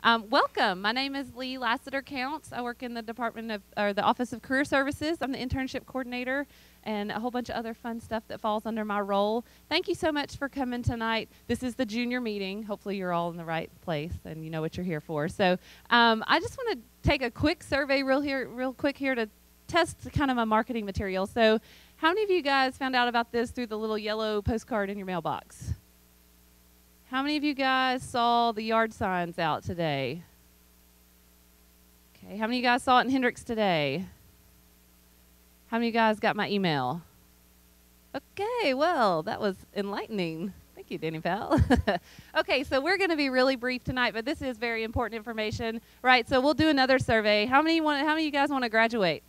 Welcome. My name is Leigh Lassiter-Counts. I work in the the Office of Career Services. I'm the internship coordinator and a whole bunch of other fun stuff that falls under my role. Thank you so much for coming tonight. This is the junior meeting. Hopefully you're all in the right place and you know what you're here for. So I just want to take a quick survey real quick here to test kind of my marketing material. So how many of you guys found out about this through the little yellow postcard in your mailbox? How many of you guys saw the yard signs out today? Okay, how many of you guys saw it in Hendricks today? How many of you guys got my email? Okay, well, that was enlightening. Thank you, Danny Powell. Okay, so we're going to be really brief tonight, but this is very important information, right? So we'll do another survey. How many of you guys want to graduate?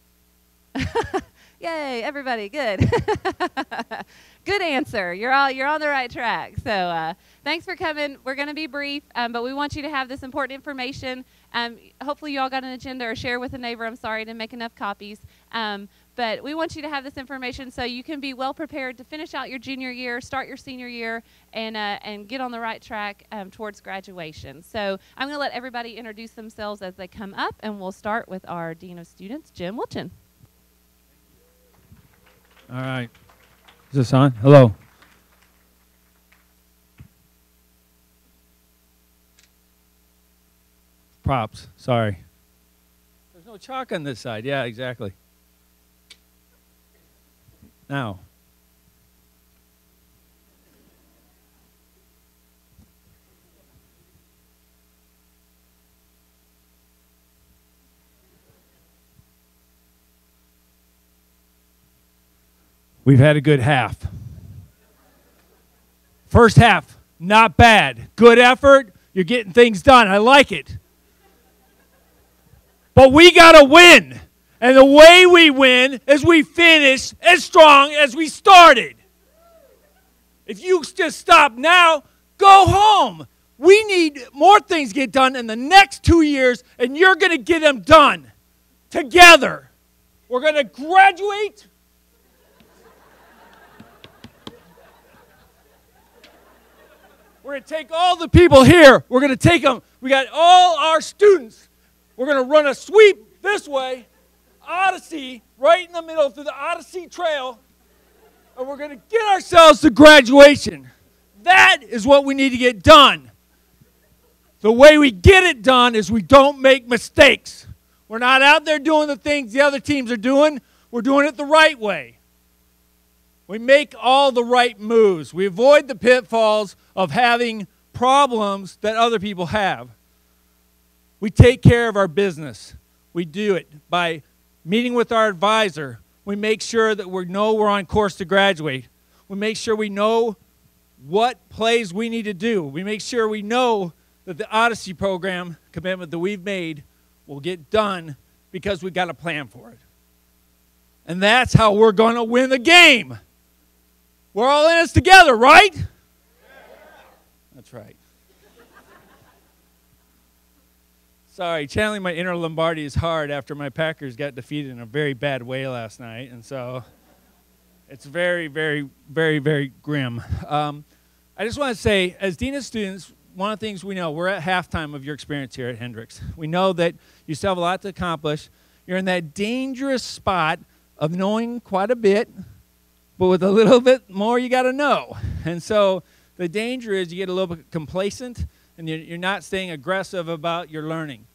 Yay, everybody, good. Good answer. You're on the right track. So thanks for coming. We're going to be brief, but we want you to have this important information. Hopefully you all got an agenda or share with a neighbor. I'm sorry I didn't make enough copies. But we want you to have this information so you can be well prepared to finish out your junior year, start your senior year, and get on the right track towards graduation. So I'm going to let everybody introduce themselves as they come up, and we'll start with our Dean of Students, Jim Wilchin. All right. Is this on? Hello. Props. Sorry. There's no chalk on this side. Yeah, exactly. Now. We've had a good half. First half, not bad. Good effort. You're getting things done. I like it. But we got to win. And the way we win is we finish as strong as we started. If you just stop now, go home. We need more things get done in the next 2 years, and you're going to get them done together. We're going to graduate. We're going to take all the people here. We're going to take them. We got all our students. We're going to run a sweep this way, Odyssey, right in the middle through the Odyssey Trail, and we're going to get ourselves to graduation. That is what we need to get done. The way we get it done is we don't make mistakes. We're not out there doing the things the other teams are doing. We're doing it the right way. We make all the right moves. We avoid the pitfalls of having problems that other people have. We take care of our business. We do it by meeting with our advisor. We make sure that we know we're on course to graduate. We make sure we know what plays we need to do. We make sure we know that the Odyssey program commitment that we've made will get done because we've got a plan for it. And that's how we're going to win the game. We're all in this together, right? Yeah. That's right. Sorry, channeling my inner Lombardi is hard after my Packers got defeated in a very bad way last night. And so it's very, very, very, very grim. I just want to say, as Dean of Students, one of the things we know, we're at halftime of your experience here at Hendricks. We know that you still have a lot to accomplish. You're in that dangerous spot of knowing quite a bit, but with a little bit more you got to know. And so the danger is you get a little bit complacent and you're not staying aggressive about your learning.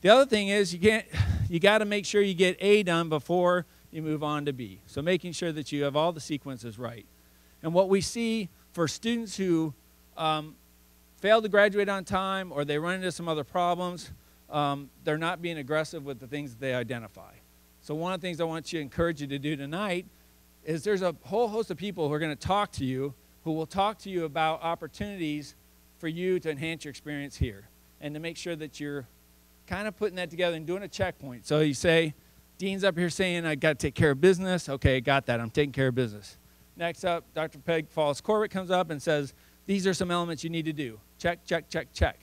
The other thing is you got to make sure you get A done before you move on to B. So making sure that you have all the sequences right. And what we see for students who fail to graduate on time or they run into some other problems, they're not being aggressive with the things that they identify. So one of the things I want to encourage you to do tonight is there's a whole host of people who are going to talk to you, who will talk to you about opportunities for you to enhance your experience here and to make sure that you're kind of putting that together and doing a checkpoint. So you say, Dean's up here saying, I got to take care of business. Okay, got that. I'm taking care of business. Next up, Dr. Peg Falls-Corbett comes up and says, these are some elements you need to do. Check, check, check, check.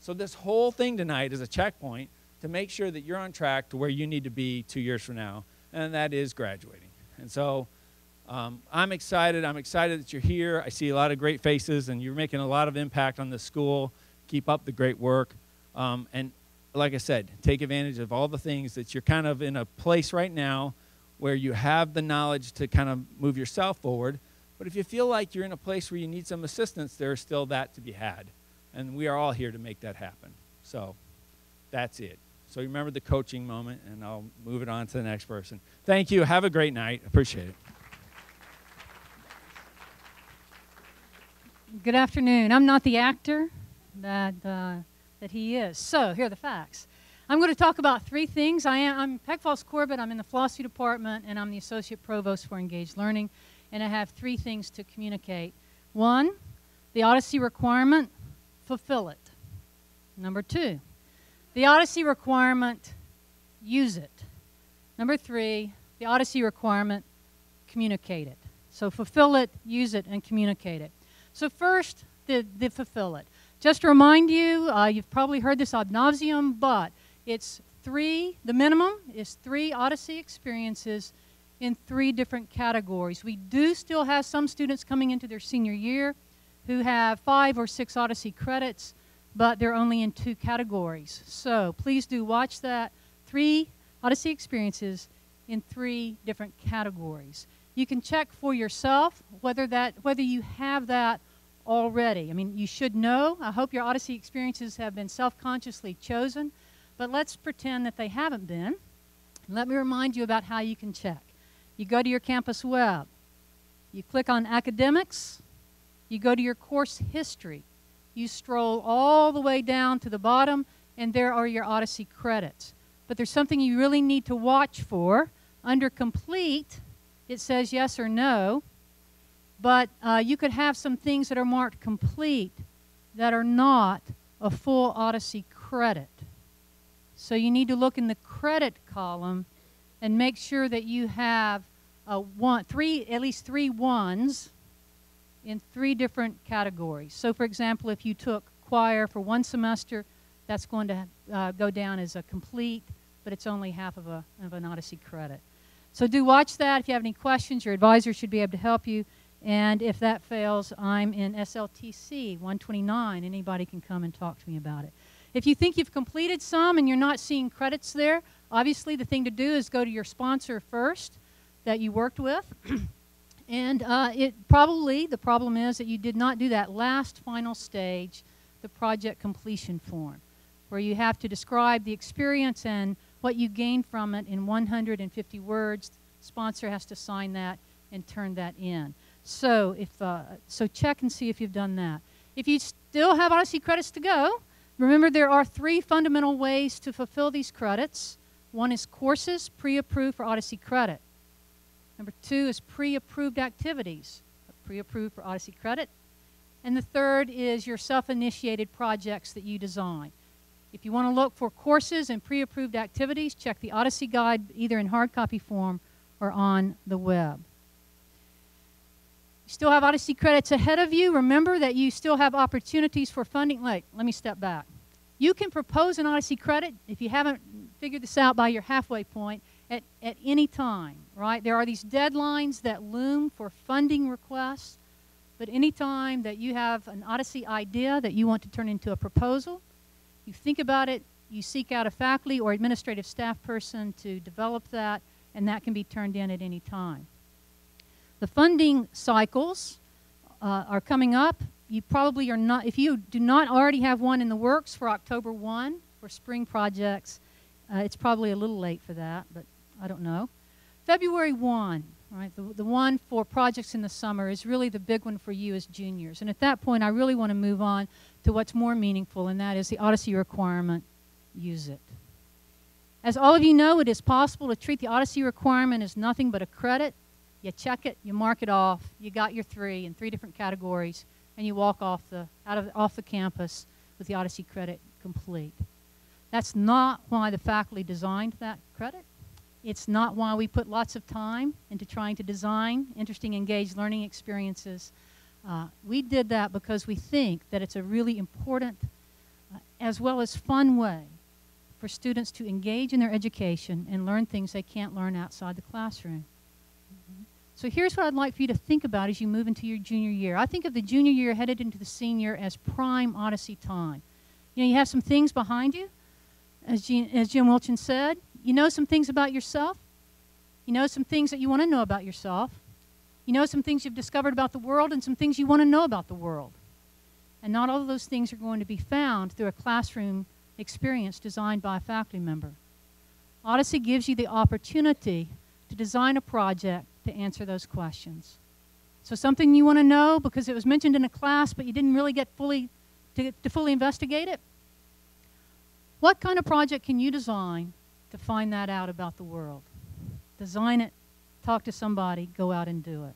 So this whole thing tonight is a checkpoint to make sure that you're on track to where you need to be 2 years from now, and that is graduating. And so I'm excited. I'm excited that you're here. I see a lot of great faces, and you're making a lot of impact on this school. Keep up the great work. And like I said, take advantage of all the things that you're kind of in a place right now where you have the knowledge to kind of move yourself forward. But if you feel like you're in a place where you need some assistance, there's still that to be had. And we are all here to make that happen. So that's it. So remember the coaching moment, and I'll move it on to the next person. Thank you. Have a great night. Appreciate it. Good afternoon. I'm not the actor that he is. So here are the facts. I'm going to talk about three things. I'm Peg Falls Corbett. I'm in the philosophy department, and I'm the associate provost for engaged learning. And I have three things to communicate. One, the Odyssey requirement, fulfill it. Number two, the Odyssey requirement, use it. Number three, the Odyssey requirement, communicate it. So fulfill it, use it, and communicate it. So first, the fulfill it. Just to remind you, you've probably heard this ad nauseum, but it's the minimum is 3 Odyssey experiences in 3 different categories. We do still have some students coming into their senior year who have 5 or 6 Odyssey credits, but they're only in 2 categories. So please do watch that. 3 Odyssey experiences in 3 different categories. You can check for yourself whether you have that already. I mean, you should know. I hope your Odyssey experiences have been self-consciously chosen, but let's pretend that they haven't been. Let me remind you about how you can check. You go to your campus web. You click on academics. You go to your course history. You stroll all the way down to the bottom, and there are your Odyssey credits. But there's something you really need to watch for. Under complete, it says yes or no. But you could have some things that are marked complete that are not a full Odyssey credit. So you need to look in the credit column and make sure that you have at least 3 ones in 3 different categories. So for example, if you took choir for 1 semester, that's going to go down as a complete, but it's only half of an Odyssey credit. So do watch that. If you have any questions, your advisor should be able to help you. And if that fails, I'm in SLTC 129. Anybody can come and talk to me about it. If you think you've completed some and you're not seeing credits there, obviously the thing to do is go to your sponsor first that you worked with. And the problem is that you did not do that last final stage, the project completion form, where you have to describe the experience and what you gained from it in 150 words. Sponsor has to sign that and turn that in. So check and see if you've done that. If you still have Odyssey credits to go, remember there are 3 fundamental ways to fulfill these credits. One is courses pre-approved for Odyssey credit. Number 2 is pre-approved activities, pre-approved for Odyssey credit. And the third is your self-initiated projects that you design. If you want to look for courses and pre-approved activities, check the Odyssey Guide either in hard copy form or on the web. You still have Odyssey credits ahead of you. Remember that you still have opportunities for funding. Let me step back. You can propose an Odyssey credit if you haven't figured this out by your halfway point at any time, right? There are these deadlines that loom for funding requests, but any time that you have an Odyssey idea that you want to turn into a proposal, you think about it, you seek out a faculty or administrative staff person to develop that, and that can be turned in at any time. The funding cycles are coming up. You probably are not, if you do not already have one in the works for October 1 for spring projects, it's probably a little late for that, but I don't know. February 1, right, the one for projects in the summer is really the big one for you as juniors. And at that point, I really want to move on to what's more meaningful, and that is the Odyssey requirement, use it. As all of you know, it is possible to treat the Odyssey requirement as nothing but a credit. You check it, you mark it off, you got your 3 in 3 different categories, and you walk off the campus with the Odyssey credit complete. That's not why the faculty designed that credit. It's not why we put lots of time into trying to design interesting, engaged learning experiences. We did that because we think that it's a really important as well as fun way for students to engage in their education and learn things they can't learn outside the classroom. So here's what I'd like for you to think about as you move into your junior year. I think of the junior year headed into the senior as prime Odyssey time. You know, you have some things behind you, as Jim Wilchin said. You know some things about yourself. You know some things that you want to know about yourself. You know some things you've discovered about the world and some things you want to know about the world. And not all of those things are going to be found through a classroom experience designed by a faculty member. Odyssey gives you the opportunity to design a project to answer those questions. So something you want to know because it was mentioned in a class but you didn't really get to fully investigate it? What kind of project can you design to find that out about the world? Design it, talk to somebody, go out and do it.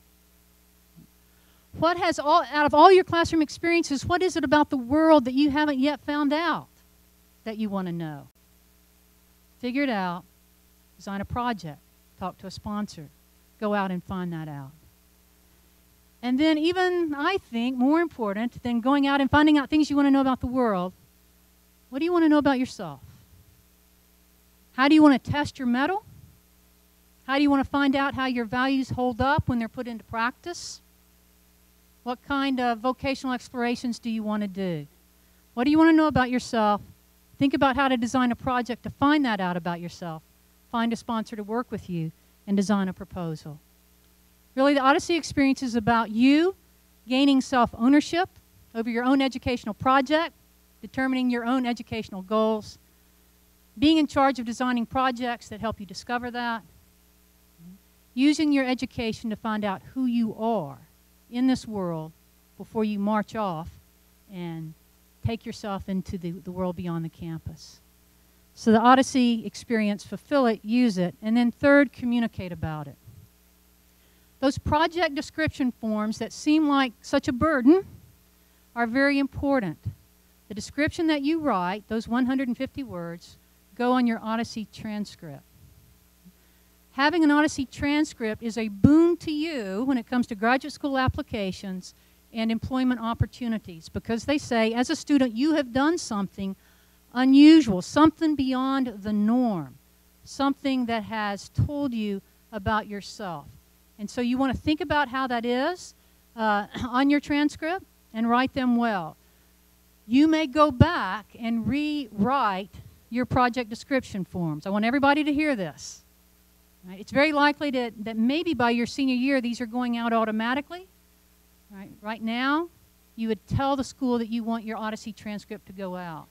What has out of all your classroom experiences, what is it about the world that you haven't yet found out that you want to know? Figure it out, design a project, talk to a sponsor, go out and find that out. And then even, I think, more important than going out and finding out things you want to know about the world, what do you want to know about yourself? How do you want to test your mettle? How do you want to find out how your values hold up when they're put into practice? What kind of vocational explorations do you want to do? What do you want to know about yourself? Think about how to design a project to find that out about yourself. Find a sponsor to work with you and design a proposal. Really, the Odyssey experience is about you gaining self-ownership over your own educational project, determining your own educational goals, being in charge of designing projects that help you discover that, using your education to find out who you are in this world before you march off and take yourself into the world beyond the campus. So the Odyssey experience, fulfill it, use it, and then third, communicate about it. Those project description forms that seem like such a burden are very important. The description that you write, those 150 words, go on your Odyssey transcript. Having an Odyssey transcript is a boon to you when it comes to graduate school applications and employment opportunities because they say, as a student, you have done something unusual, something beyond the norm, something that has told you about yourself. And so you want to think about how that is on your transcript and write them well. You may go back and rewrite your project description forms. I want everybody to hear this. Right? It's very likely that maybe by your senior year these are going out automatically. Right now, you would tell the school that you want your Odyssey transcript to go out.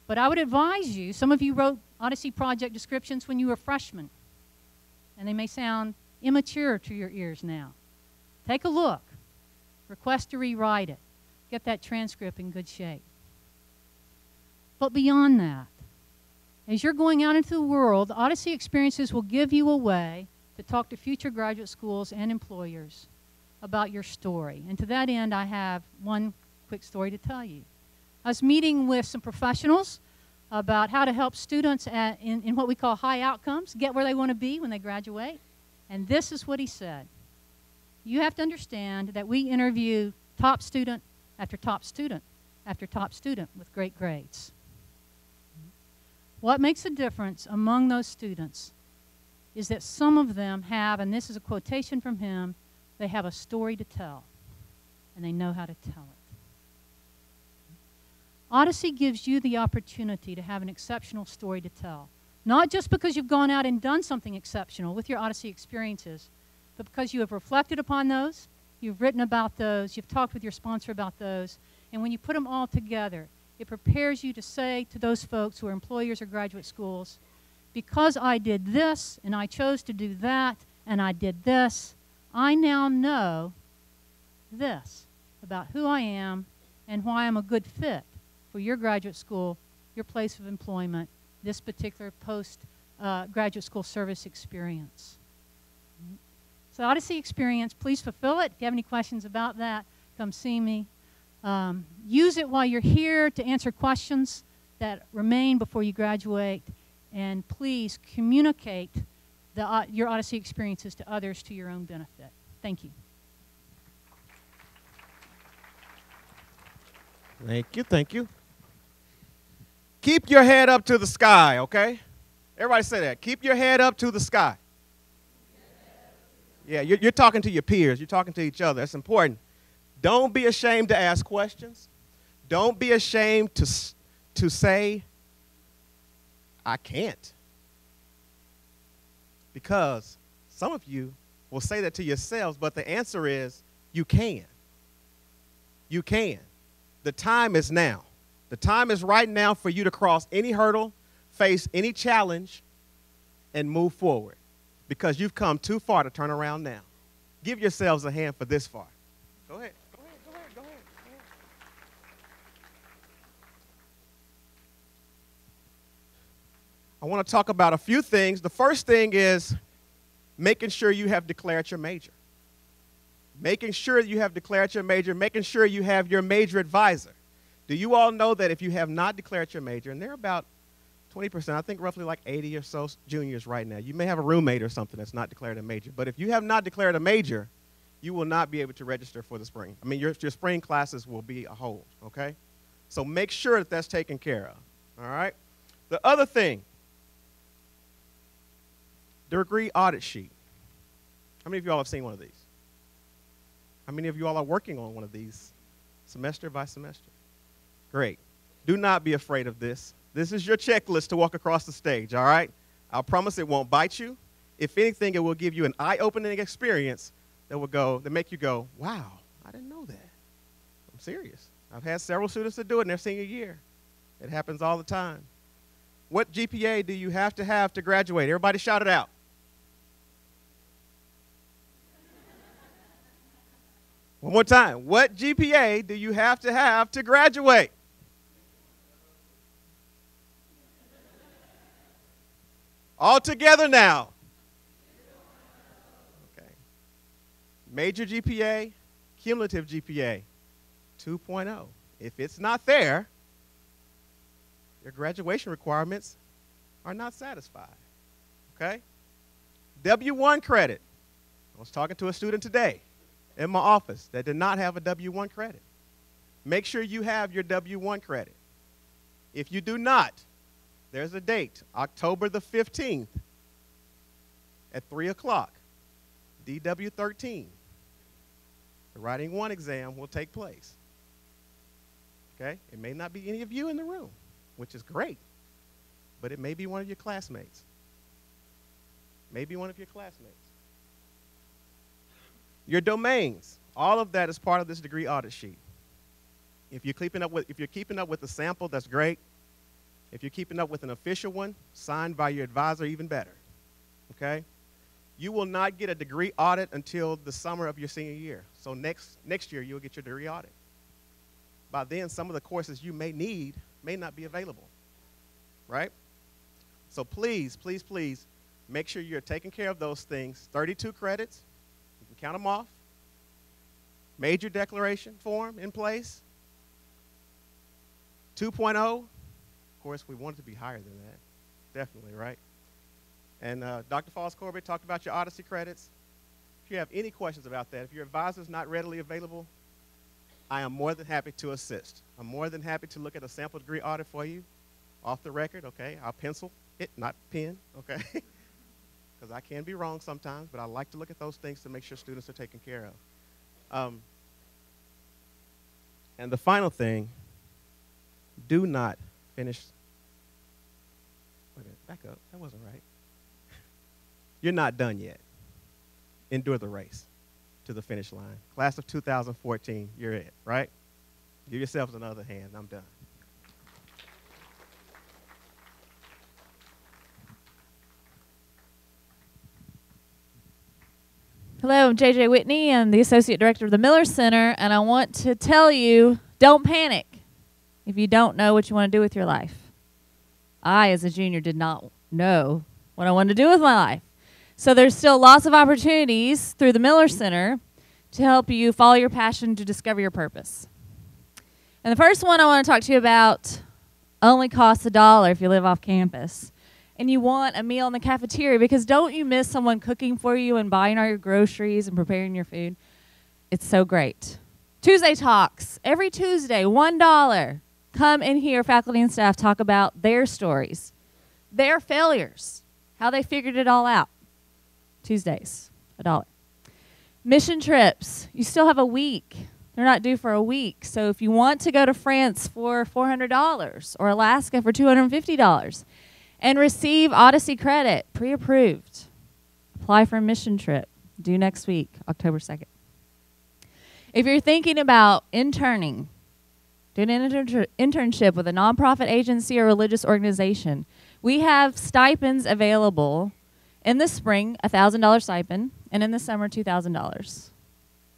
But I would advise you, some of you wrote Odyssey project descriptions when you were freshmen, and they may sound immature to your ears now. Take a look. Request to rewrite it. Get that transcript in good shape. But beyond that, as you're going out into the world, the Odyssey experiences will give you a way to talk to future graduate schools and employers about your story. And to that end, I have one quick story to tell you. I was meeting with some professionals about how to help students in what we call high outcomes get where they want to be when they graduate. And this is what he said. You have to understand that we interview top student after top student after top student with great grades. What makes a difference among those students is that some of them have, and this is a quotation from him, they have a story to tell, and they know how to tell it. Odyssey gives you the opportunity to have an exceptional story to tell. Not just because you've gone out and done something exceptional with your Odyssey experiences, but because you have reflected upon those, you've written about those, you've talked with your sponsor about those, and when you put them all together, it prepares you to say to those folks who are employers or graduate schools, because I did this, and I chose to do that, and I did this, I now know this about who I am and why I'm a good fit for your graduate school, your place of employment, this particular post-graduate school service experience. So Odyssey experience, please fulfill it. If you have any questions about that, come see me. Use it while you're here to answer questions that remain before you graduate. And please communicate your Odyssey experiences to others to your own benefit. Thank you. Thank you, thank you. Keep your head up to the sky, okay? Everybody say that. Keep your head up to the sky. Yeah, you're talking to your peers. You're talking to each other. That's important. Don't be ashamed to ask questions. Don't be ashamed to say, I can't. Because some of you will say that to yourselves, but the answer is you can. You can. The time is now. The time is right now for you to cross any hurdle, face any challenge, and move forward. Because you've come too far to turn around now. Give yourselves a hand for this far. Go ahead. Go ahead. Go ahead. Go ahead. Go ahead. I want to talk about a few things. The first thing is making sure you have declared your major. Making sure you have declared your major, making sure you have your major advisor. Do you all know that if you have not declared your major, and they're about 20%, I think roughly like 80 or so juniors right now. You may have a roommate or something that's not declared a major. But if you have not declared a major, you will not be able to register for the spring. I mean, your spring classes will be a hold, okay? So make sure that that's taken care of, all right? The other thing, the degree audit sheet. How many of you all have seen one of these? How many of you all are working on one of these semester by semester? Great. Do not be afraid of this. This is your checklist to walk across the stage, all right? I promise it won't bite you. If anything, it will give you an eye-opening experience that make you go, wow, I didn't know that. I'm serious. I've had several students that do it in their senior year. It happens all the time. What GPA do you have to graduate? Everybody shout it out. One more time. What GPA do you have to graduate? All together now. Okay. Major GPA, cumulative GPA, 2.0. If it's not there, your graduation requirements are not satisfied. Okay? W1 credit. I was talking to a student today in my office that did not have a W1 credit. Make sure you have your W1 credit. If you do not, there's a date, October the 15th at 3 o'clock, DW13. The Writing 1 exam will take place. Okay? It may not be any of you in the room, which is great, but it may be one of your classmates. Maybe one of your classmates. Your domains, all of that is part of this degree audit sheet. If you're keeping up with the sample, that's great. If you're keeping up with an official one, signed by your advisor, even better, okay? You will not get a degree audit until the summer of your senior year. So next year, you'll get your degree audit. By then, some of the courses you may need may not be available, right? So please, please, please, make sure you're taking care of those things. 32 credits, you can count them off. Major declaration form in place. 2.0. Of course, we want it to be higher than that, definitely, right? And Dr. Falls-Corbett talked about your Odyssey credits. If you have any questions about that, if your advisor is not readily available, I am more than happy to assist. I'm more than happy to look at a sample degree audit for you off the record, okay? I'll pencil it, not pen, okay? Because I can be wrong sometimes, but I like to look at those things to make sure students are taken care of. And the final thing, do not finish. Wait a minute, back up. That wasn't right. You're not done yet. Endure the race to the finish line. Class of 2014, you're it, right? Give yourselves another hand. I'm done. Hello, I'm JJ Whitney. I'm the Associate Director of the Miller Center, and I want to tell you, don't panic if you don't know what you want to do with your life. I, as a junior, did not know what I wanted to do with my life. So there's still lots of opportunities through the Miller Center to help you follow your passion to discover your purpose. And the first one I want to talk to you about only costs $1 if you live off campus and you want a meal in the cafeteria, because don't you miss someone cooking for you and buying all your groceries and preparing your food? It's so great. Tuesday Talks, every Tuesday, $1. Come and hear faculty and staff talk about their stories, their failures, how they figured it all out. Tuesdays, $1. Mission trips, you still have a week. They're not due for a week. So if you want to go to France for $400 or Alaska for $250 and receive Odyssey credit, pre-approved, apply for a mission trip, due next week, October 2nd. If you're thinking about interning, do an internship with a nonprofit agency or religious organization, we have stipends available. In the spring, $1,000 stipend, and in the summer, $2,000.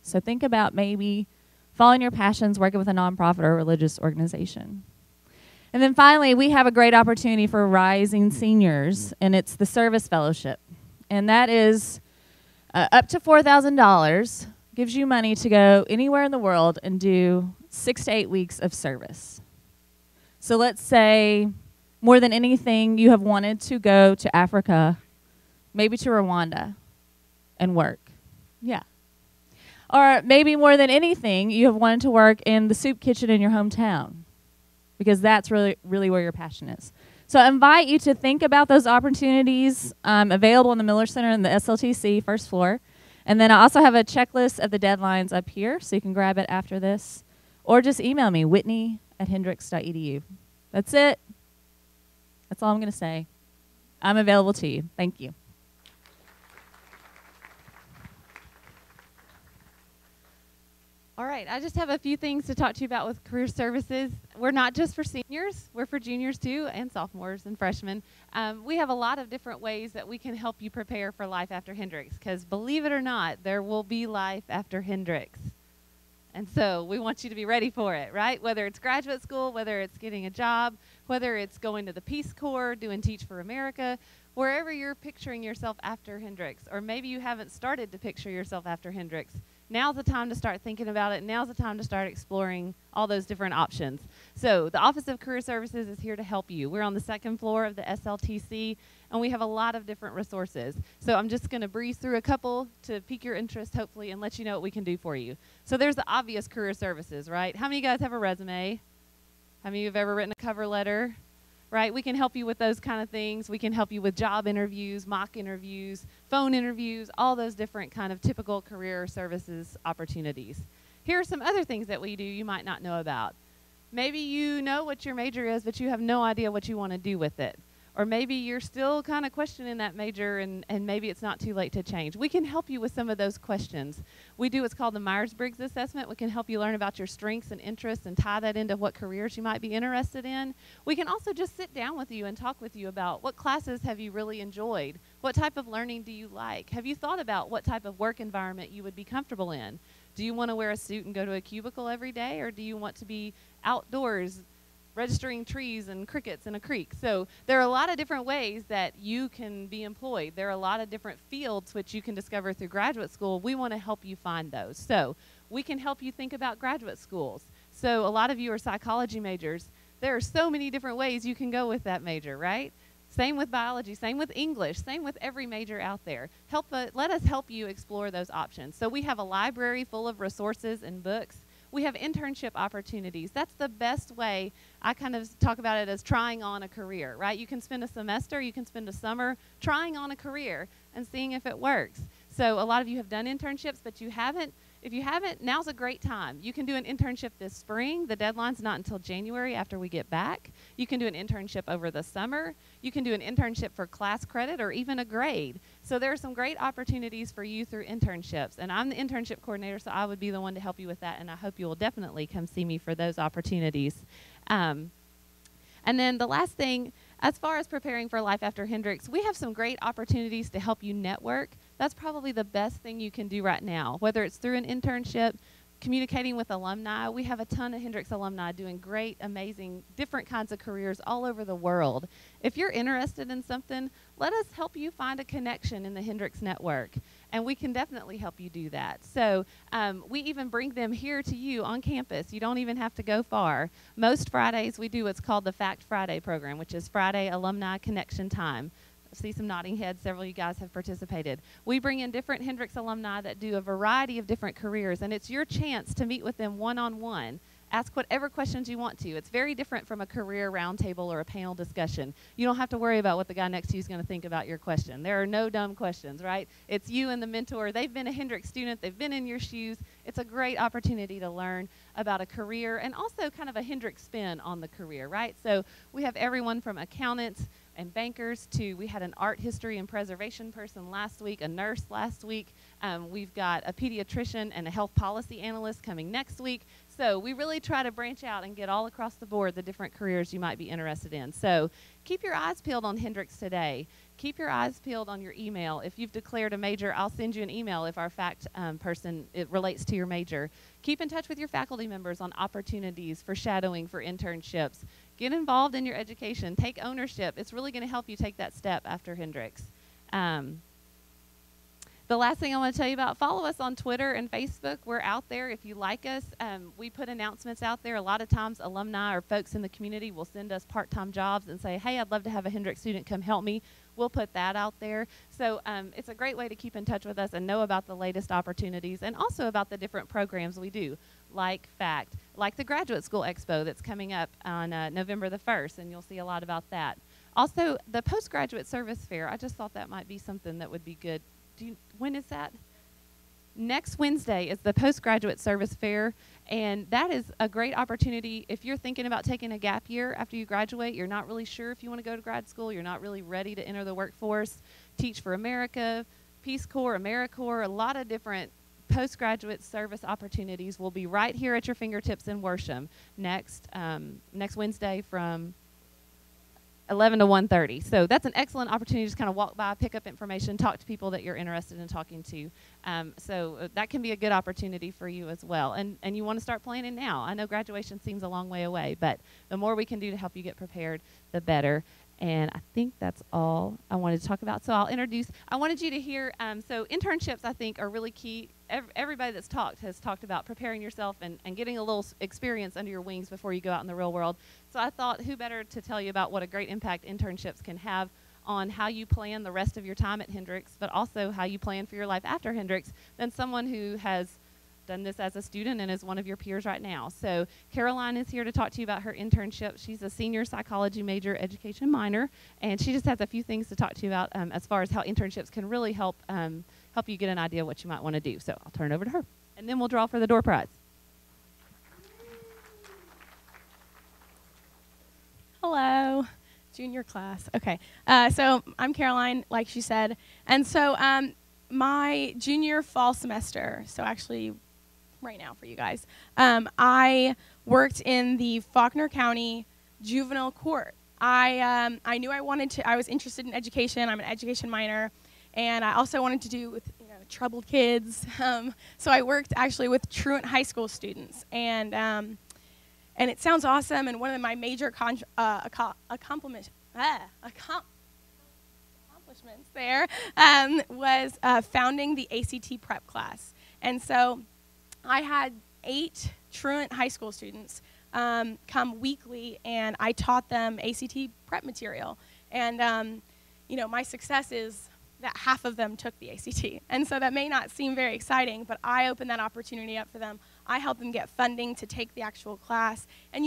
So think about maybe following your passions, working with a nonprofit or religious organization. And then finally, we have a great opportunity for rising seniors, and it's the Service Fellowship. And that is up to $4,000, gives you money to go anywhere in the world and do 6 to 8 weeks of service. So let's say more than anything, you have wanted to go to Africa, maybe to Rwanda, and work. Yeah. Or maybe more than anything, you have wanted to work in the soup kitchen in your hometown, because that's really where your passion is. So I invite you to think about those opportunities available in the Miller Center in the SLTC, first floor. And then I also have a checklist of the deadlines up here, so you can grab it after this. Or just email me, whitney@hendrix.edu. That's it. That's all I'm going to say. I'm available to you. Thank you. All right, I just have a few things to talk to you about with career services. We're not just for seniors, we're for juniors too, and sophomores and freshmen. We have a lot of different ways that we can help you prepare for life after Hendrix, because believe it or not, there will be life after Hendrix. And so we want you to be ready for it, right? Whether it's graduate school, whether it's getting a job, whether it's going to the Peace Corps, doing Teach for America, wherever you're picturing yourself after Hendrix, or maybe you haven't started to picture yourself after Hendrix. Now's the time to start thinking about it. Now's the time to start exploring all those different options. So the Office of Career Services is here to help you. We're on the second floor of the SLTC, and we have a lot of different resources. So I'm just going to breeze through a couple to pique your interest, hopefully, and let you know what we can do for you. So there's the obvious career services, right? How many of you guys have a resume? How many of you have ever written a cover letter? Right? We can help you with those kind of things. We can help you with job interviews, mock interviews, phone interviews, all those different kind of typical career services opportunities. Here are some other things that we do you might not know about. Maybe you know what your major is, but you have no idea what you want to do with it. Or maybe you're still kind of questioning that major, and maybe it's not too late to change. We can help you with some of those questions. We do what's called the Myers-Briggs assessment. We can help you learn about your strengths and interests and tie that into what careers you might be interested in. We can also just sit down with you and talk with you about what classes have you really enjoyed? What type of learning do you like? Have you thought about what type of work environment you would be comfortable in? Do you want to wear a suit and go to a cubicle every day, or do you want to be outdoors registering trees and crickets in a creek? So there are a lot of different ways that you can be employed. There are a lot of different fields which you can discover through graduate school. We want to help you find those. So we can help you think about graduate schools. So a lot of you are psychology majors. There are so many different ways you can go with that major, right? Same with biology, same with English, same with every major out there. Let us help you explore those options. So we have a library full of resources and books. We have internship opportunities. That's the best way. I kind of talk about it as trying on a career, right? You can spend a semester, you can spend a summer trying on a career and seeing if it works. So a lot of you have done internships, but you haven't. If you haven't, now's a great time. You can do an internship this spring. The deadline's not until January after we get back. You can do an internship over the summer. You can do an internship for class credit or even a grade. So there are some great opportunities for you through internships. And I'm the internship coordinator, so I would be the one to help you with that. And I hope you will definitely come see me for those opportunities. And then the last thing, as far as preparing for life after Hendrix, we have some great opportunities to help you network. That's probably the best thing you can do right now, whether it's through an internship, communicating with alumni. We have a ton of Hendrix alumni doing great, amazing, different kinds of careers all over the world. If you're interested in something, let us help you find a connection in the Hendrix network, and we can definitely help you do that. So we even bring them here to you on campus. You don't even have to go far. Most Fridays we do what's called the Fact Friday program, which is Friday Alumni Connection Time. I see some nodding heads. Several of you guys have participated. We bring in different Hendrix alumni that do a variety of different careers, and it's your chance to meet with them one-on-one. Ask whatever questions you want to. It's very different from a career roundtable or a panel discussion. You don't have to worry about what the guy next to you is going to think about your question. There are no dumb questions, right? It's you and the mentor. They've been a Hendrix student. They've been in your shoes. It's a great opportunity to learn about a career and also kind of a Hendricks spin on the career, right? So we have everyone from accountants and bankers to, we had an art history and preservation person last week, a nurse last week. We've got a pediatrician and a health policy analyst coming next week. So we really try to branch out and get all across the board the different careers you might be interested in. So keep your eyes peeled on Hendricks today. Keep your eyes peeled on your email. If you've declared a major, I'll send you an email if our fact person, it relates to your major. Keep in touch with your faculty members on opportunities for shadowing, for internships. Get involved in your education. Take ownership. It's really going to help you take that step after Hendricks. The last thing I want to tell you about, follow us on Twitter and Facebook. We're out there. If you like us, we put announcements out there. A lot of times alumni or folks in the community will send us part-time jobs and say, hey, I'd love to have a Hendricks student come help me. We'll put that out there. So it's a great way to keep in touch with us and know about the latest opportunities and also about the different programs we do, like FACT, like the Graduate School Expo that's coming up on November the 1st, and you'll see a lot about that. Also, the Postgraduate Service Fair, I just thought that might be something that would be good. When is that? Next Wednesday is the Postgraduate Service Fair, and that is a great opportunity. If you're thinking about taking a gap year after you graduate, you're not really sure if you want to go to grad school, you're not really ready to enter the workforce, Teach for America, Peace Corps, AmeriCorps, a lot of different postgraduate service opportunities will be right here at your fingertips in Worsham next Wednesday from 11 to 1:30. So that's an excellent opportunity to just kind of walk by, pick up information, talk to people that you're interested in talking to. So that can be a good opportunity for you as well. And you want to start planning now. I know graduation seems a long way away, but the more we can do to help you get prepared, the better. And I think that's all I wanted to talk about. So I wanted you to hear, so internships I think are really key. Everybody that's talked has talked about preparing yourself and getting a little experience under your wings before you go out in the real world. So I thought who better to tell you about what a great impact internships can have on how you plan the rest of your time at Hendricks, but also how you plan for your life after Hendricks than someone who has done this as a student and is one of your peers right now. So Caroline is here to talk to you about her internship. She's a senior psychology major, education minor, and she just has a few things to talk to you about as far as how internships can really help you get an idea of what you might want to do. So I'll turn it over to her, and then we'll draw for the door prize. Hello, junior class. Okay, so I'm Caroline, like she said, and so my junior fall semester, so actually right now for you guys, I worked in the Faulkner County Juvenile Court. I knew I was interested in education. I'm an education minor, and I also wanted to do with troubled kids. So I worked actually with truant high school students, and it sounds awesome. And one of my major accomplishments there was founding the ACT prep class. And so I had 8 truant high school students come weekly, and I taught them ACT prep material. And my success is that half of them took the ACT. And so that may not seem very exciting, but I opened that opportunity up for them. I helped them get funding to take the actual class. And,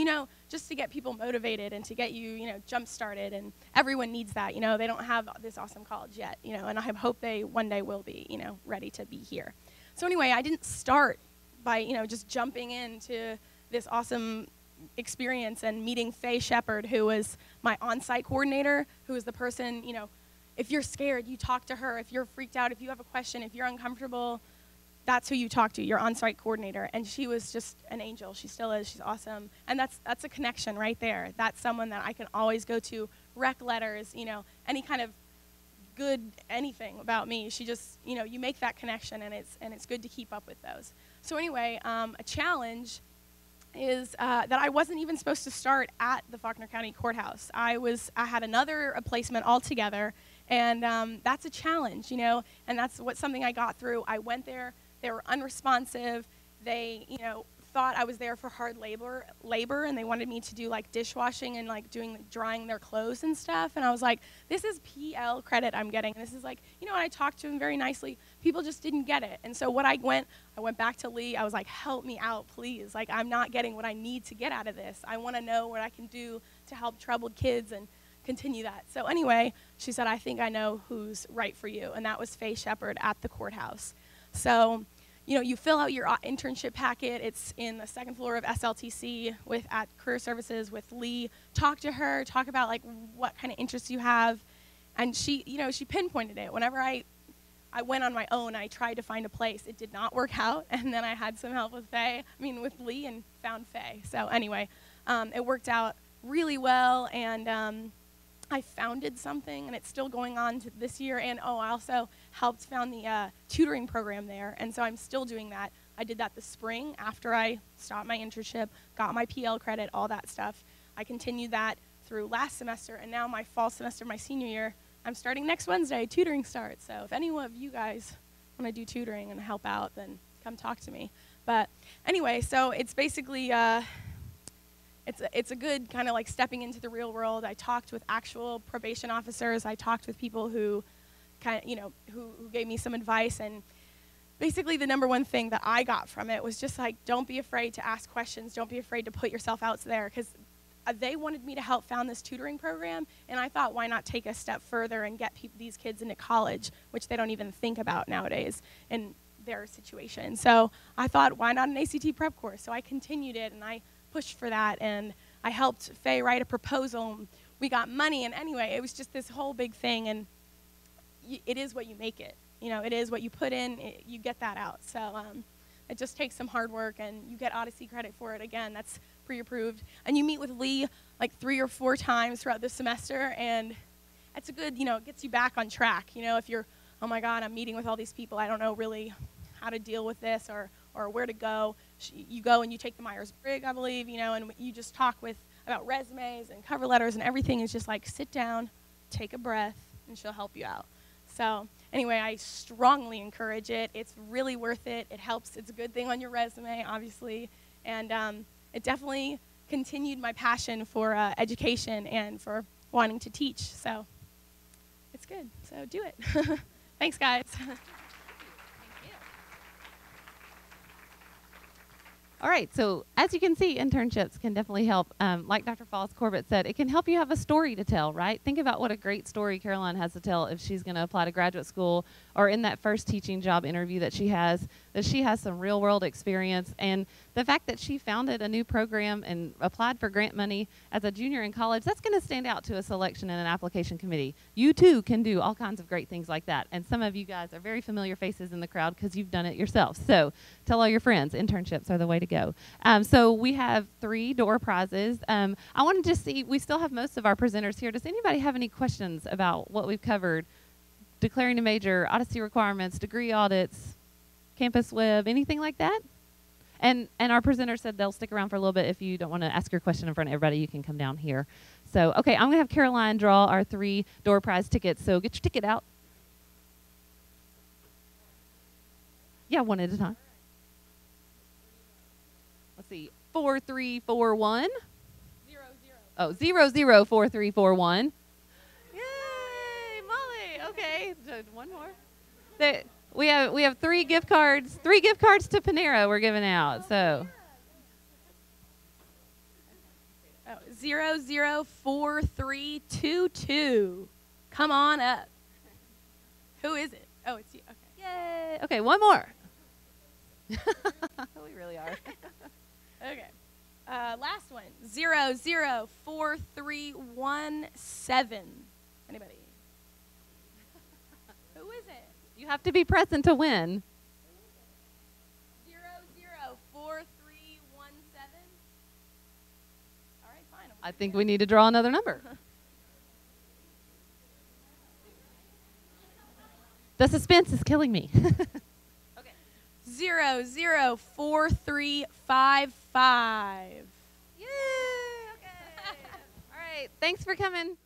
just to get people motivated and to get you, jump-started. And everyone needs that. They don't have this awesome college yet, and I hope they one day will be, ready to be here. So anyway, I didn't start by, just jumping into this awesome experience and meeting Faye Shepard, who was my on-site coordinator, who was the person, if you're scared, you talk to her. If you're freaked out, if you have a question, if you're uncomfortable, that's who you talk to, your on-site coordinator. And she was just an angel. She still is. She's awesome. And that's a connection right there. That's someone that I can always go to, rec letters, any kind of good anything about me. She just, you make that connection, and it's good to keep up with those. So anyway, a challenge is that I wasn't even supposed to start at the Faulkner County Courthouse. I had another placement altogether. And that's a challenge, and that's something I got through. I went there. They were unresponsive. They, thought I was there for hard labor, and they wanted me to do, dishwashing and, drying their clothes and stuff. And I was like, this is PL credit I'm getting. This is and I talked to them very nicely. People just didn't get it. And so I went back to Leigh. I was like, help me out, please. I'm not getting what I need to get out of this. I want to know what I can do to help troubled kids and continue that. So anyway, she said, I think I know who's right for you, and that was Faye Shepard at the courthouse. So, you fill out your internship packet. It's in the second floor of SLTC at Career Services with Leigh. Talk to her, talk about like what kind of interests you have. And she pinpointed it. Whenever I went on my own, I tried to find a place. It did not work out, and then I had some help with with Leigh, and found Faye. So anyway, it worked out really well, and I founded something, and it's still going on to this year. And I also helped found the tutoring program there, and so I'm still doing that. I did that this spring after I stopped my internship, got my PL credit, all that stuff. I continued that through last semester, and now my fall semester, my senior year, I'm starting next Wednesday. Tutoring starts. So if any one of you guys want to do tutoring and help out, then come talk to me. But anyway, so it's basically it's a good kind of like stepping into the real world. I talked with actual probation officers. I talked with people who who gave me some advice, and basically the number one thing that I got from it was just like, don't be afraid to ask questions. Don't be afraid to put yourself out there, because they wanted me to help found this tutoring program, and I thought, why not take a step further and get these kids into college, which they don't even think about nowadays in their situation. So I thought, why not an ACT prep course? So I continued it, and I pushed for that, and I helped Faye write a proposal. We got money, and anyway, it was just this whole big thing, and it is what you make it. It is what you put in, you get that out. So it just takes some hard work, and you get Odyssey credit for it. Again, that's pre-approved. And you meet with Leigh like 3 or 4 times throughout the semester, and it's a good, it gets you back on track. If you're, oh my God, I'm meeting with all these people, I don't know really how to deal with this or where to go. You go and you take the Myers-Briggs, I believe, and you just talk about resumes and cover letters, and everything is just like, sit down, take a breath, and she'll help you out. So anyway, I strongly encourage it. It's really worth it. It helps. It's a good thing on your resume, obviously. And it definitely continued my passion for education and for wanting to teach. So it's good. So do it. Thanks, guys. All right, so as you can see, internships can definitely help. Like Dr. Falls-Corbett said, it can help you have a story to tell, right? Think about what a great story Caroline has to tell if she's going to apply to graduate school, or in that first teaching job interview that she has some real-world experience. And the fact that she founded a new program and applied for grant money as a junior in college, that's going to stand out to a selection and an application committee. You, too, can do all kinds of great things like that. And some of you guys are very familiar faces in the crowd because you've done it yourself. So tell all your friends, internships are the way to go. So we have 3 door prizes. I wanted to see, we still have most of our presenters here. Does anybody have any questions about what we've covered? Declaring a major, Odyssey requirements, degree audits, campus web, anything like that? And our presenter said they'll stick around for a little bit. If you don't want to ask your question in front of everybody, you can come down here. So, okay, I'm going to have Caroline draw our 3 door prize tickets. So get your ticket out. Yeah, one at a time. Let's see, 4341. 00. Oh, 004341. Yay, Molly. Okay, so one more. We have 3 gift cards. 3 gift cards to Panera we're giving out. So. 004322. Come on up. Who is it? Oh, it's you. Okay. Yay. Okay, one more. We really are. Okay. Last one. 004317. Anybody? Who is it? You have to be present to win. 004317. All right, fine. I think we need to draw another number. The suspense is killing me. 004355. Yay! Okay. All right. Thanks for coming.